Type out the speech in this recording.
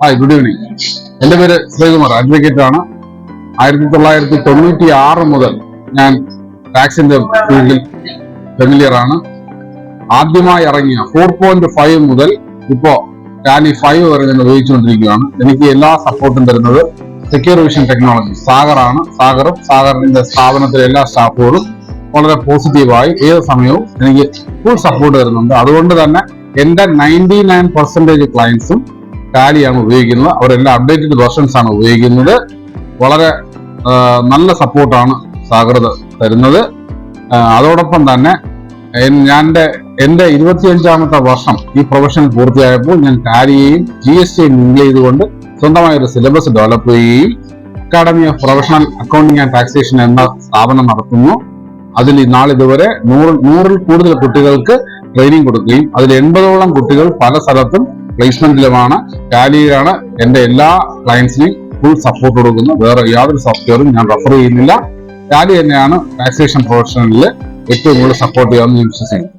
Hi, good evening. എൻ്റെ പേര് Sreekumar, advocate ആണ്. 1996 മുതൽ ഞാൻ ടാക്സിന്റെ ഫീൽഡിൽ ഫെമിലിയർ ആണ്. ആദ്യമായി ഇറങ്ങിയ 4.5 മുതൽ ഇപ്പോ ടാലി 5 വരെ ഞാൻ ഉപയോഗിച്ചുകൊണ്ടിരിക്കുകയാണ്. എനിക്ക് എല്ലാ സപ്പോർട്ടും തരുന്നത് സെക്യൂർ വിഷൻ ടെക്നോളജി സാഗറാണ്. സാഗറിന്റെ സ്ഥാപനത്തിലെ എല്ലാ സ്റ്റാഫുകളും വളരെ പോസിറ്റീവായി ഏത് സമയവും എനിക്ക് ഫുൾ സപ്പോർട്ട് തരുന്നുണ്ട്. അതുകൊണ്ട് തന്നെ എന്റെ 99% ക്ലയൻസും ടാലിയാണ് ഉപയോഗിക്കുന്നത്. അവരെല്ലാം അപ്ഡേറ്റഡ് വെർഷൻസ് ആണ് ഉപയോഗിക്കുന്നത്. വളരെ നല്ല സപ്പോർട്ടാണ് സാഗർ തരുന്നത്. അതോടൊപ്പം തന്നെ എന്റെ 25ാമത്തെ വർഷം ഈ പ്രൊഫഷൻ പൂർത്തിയായപ്പോൾ ഞാൻ ടാലിയെയും GSTയും ലിങ്ക് ചെയ്തുകൊണ്ട് സ്വന്തമായ ഒരു സിലബസ് ഡെവലപ്പ് ചെയ്യുകയും academy of professional accounting and taxation എന്ന സ്ഥാപനം നടത്തുന്നു. അതിൽ നാളിതുവരെ 100ൽ കൂടുതൽ കുട്ടികൾക്ക് ട്രെയിനിങ് കൊടുക്കുകയും അതിൽ 80ഓളം കുട്ടികൾ പല സ്ഥലത്തും പ്ലേസ്മെന്റിലുമാണ്. ടാലിയിലാണ് എന്റെ എല്ലാ ക്ലയൻസിനെയും ഫുൾ സപ്പോർട്ട് കൊടുക്കുന്നത്. വേറെ യാതൊരു സോഫ്റ്റ്വെയറും ഞാൻ റെഫർ ചെയ്യുന്നില്ല. ടാലി തന്നെയാണ് ടാക്സേഷൻ പ്രൊഫഷനിൽ ഏറ്റവും കൂടുതൽ സപ്പോർട്ട് ചെയ്യാമെന്ന് ഞാൻ വിശ്വസിക്കുന്നു.